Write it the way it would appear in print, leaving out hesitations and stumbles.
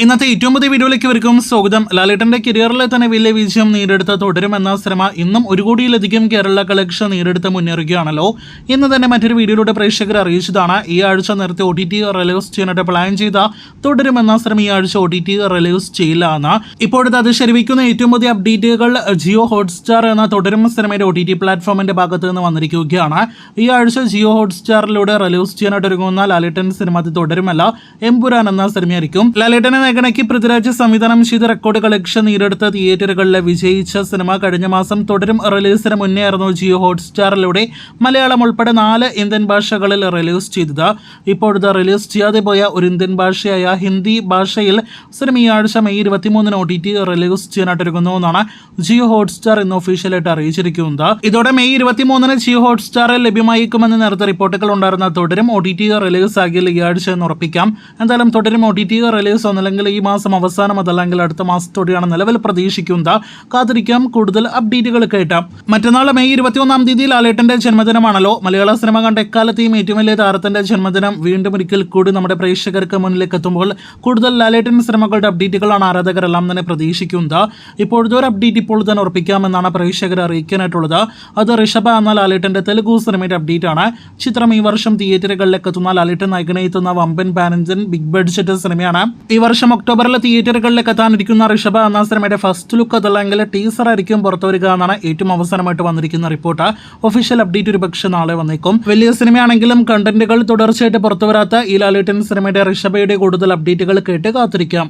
ഇന്നത്തെ ഏറ്റവും പുതിയ വീഡിയോയിലേക്ക് ഇവർക്കും സ്വാഗതം. ലാലേട്ടന്റെ കരിയറിലെ തന്നെ വലിയ വിജയം നേടിയെടുത്ത തുടരും എന്ന സിനിമ ഇന്നും 1 കോടിയിലധികം കേരള കളക്ഷൻ നേടിയെടുത്ത് മുന്നേറുകയാണല്ലോ. ഇന്ന് തന്നെ മറ്റൊരു വീഡിയോയിലൂടെ പ്രേക്ഷകർ അറിയിച്ചതാണ് ഈ ആഴ്ച നേരത്തെ OTT റിലീസ് ചെയ്യാനായിട്ട് പ്ലാൻ ചെയ്ത തുടരും എന്ന സിനിമ ഈ ആഴ്ച OTT റിലീസ് ചെയ്യില്ല എന്ന്. ഇപ്പോഴത്തെ അത് ശരിവയ്ക്കുന്ന ഏറ്റവും പുതിയ അപ്ഡേറ്റുകൾ ജിയോ ഹോട്ട്സ്റ്റാർ എന്ന തുടരും സിനിമയുടെ OTT പ്ലാറ്റ്ഫോമിന്റെ ഭാഗത്ത് നിന്ന് വന്നിരിക്കുകയാണ്. ഈ ആഴ്ച ജിയോ ഹോട്ട്സ്റ്റാറിലൂടെ റിലീസ് ചെയ്യാനായിട്ട് ഒരുങ്ങുന്ന ലാലേട്ടൻ സിനിമ തുടരുമല്ല എമ്പുരാൻ എന്ന സിനിമയായിരിക്കും. ലാലേട്ടനെ നായകനാക്കി പൃഥ്വിരാജ് സംവിധാനം ചെയ്ത റെക്കോർഡ് കളക്ഷൻ നേടിയെടുത്ത തിയേറ്ററുകളിൽ വിജയിച്ച സിനിമ കഴിഞ്ഞ മാസം തുടരും റിലീസിന് മുന്നേ ആയിരുന്നു ജിയോ ഹോട്ട്സ്റ്റാറിലൂടെ മലയാളം ഉൾപ്പെടെ 4 ഇന്ത്യൻ ഭാഷകളിൽ റിലീസ് ചെയ്തത്. ഇപ്പോഴത്തെ റിലീസ് ചെയ്യാതെ പോയ ഒരു ഇന്ത്യൻ ഭാഷയായ ഹിന്ദി ഭാഷയിൽ സിനിമ ഈ ആഴ്ച മെയ് 23 OTT റിലീസ് ചെയ്യാനായിട്ട് ഒരുങ്ങുന്നു എന്നാണ് ജിയോ ഹോട്ട്സ്റ്റാർ ഇന്ന് ഒഫീഷ്യലായിട്ട് അറിയിച്ചിരിക്കുന്നത്. ഇതോടെ മെയ് 23 ജിയോ ഹോട്ട്സ്റ്റാറിൽ ലഭ്യമായിരിക്കുമെന്ന് നേരത്തെ റിപ്പോർട്ടുകൾ ഉണ്ടായിരുന്ന തുടരും OTT റിലീസ് ആകില്ല ഈ ആഴ്ച എന്ന് ഉറപ്പിക്കാം. എന്തായാലും തുടരും OTT റിലീസ് ഒന്നല്ലെങ്കിൽ ഈ മാസം അവസാനം അതല്ലെങ്കിൽ അടുത്ത മാസത്തോടെയാണ് നിലവിൽ പ്രതീക്ഷിക്കുന്നത്. കാത്തിരിക്കാം കൂടുതൽ അപ്ഡേറ്റുകൾ കേട്ടാം. മറ്റന്നാൾ മെയ് 21 തീയതി ലാലേട്ടന്റെ ജന്മദിനമാണല്ലോ. മലയാള സിനിമ കണ്ട എക്കാലത്തെയും ഏറ്റവും വലിയ താരത്തിന്റെ ജന്മദിനം വീണ്ടും ഒരിക്കൽ കൂടി നമ്മുടെ പ്രേക്ഷകർക്ക് മുന്നിലേക്ക് എത്തുമ്പോൾ കൂടുതൽ ലാലേട്ടൻ സിനിമകളുടെ അപ്ഡേറ്റുകളാണ് ആരാധകരെല്ലാം തന്നെ പ്രതീക്ഷിക്കുന്നത്. ഇപ്പോഴത്തെ ഒരു അപ്ഡേറ്റ് ഇപ്പോൾ തന്നെ ഉറപ്പിക്കാമെന്നാണ് പ്രേക്ഷകർ അറിയിക്കാനായിട്ടുള്ളത്. അത് ഋഷഭ എന്ന ലാലേട്ടന്റെ തെലുഗു സിനിമയുടെ അപ്ഡേറ്റ് ആണ്. ചിത്രം ഈ വർഷം തിയേറ്ററുകളിലേക്ക് എത്തുന്ന ലാലേട്ടൻ നായകനായി എത്തുന്ന വമ്പൻ പാനഞ്ചൻ ബിഗ് ബഡ്ജറ്റ് സിനിമയാണ്. ഈ വർഷം ഒക്ടോബറിൽ തിയേറ്ററുകളിലേക്ക് എത്താനിരിക്കുന്ന ഋഷഭ എന്ന സിനിമയുടെ ഫസ്റ്റ് ലുക്ക് അതല്ലെങ്കിൽ ടീസർ ആയിരിക്കും പുറത്തുവരിക എന്നാണ് ഏറ്റവും അവസാനമായിട്ട് വന്നിരിക്കുന്ന റിപ്പോർട്ട്. ഒഫീഷ്യൽ അപ്ഡേറ്റ് ഒരുപക്ഷെ നാളെ വന്നേക്കും. വലിയ സിനിമയാണെങ്കിലും കണ്ടന്റുകൾ തുടർച്ചയായിട്ട് പുറത്തുവരാത്ത ഈ ലാലേട്ടൻ സിനിമയുടെ ഋഷഭയുടെ കൂടുതൽ അപ്ഡേറ്റുകൾ കേട്ട് കാത്തിരിക്കാം.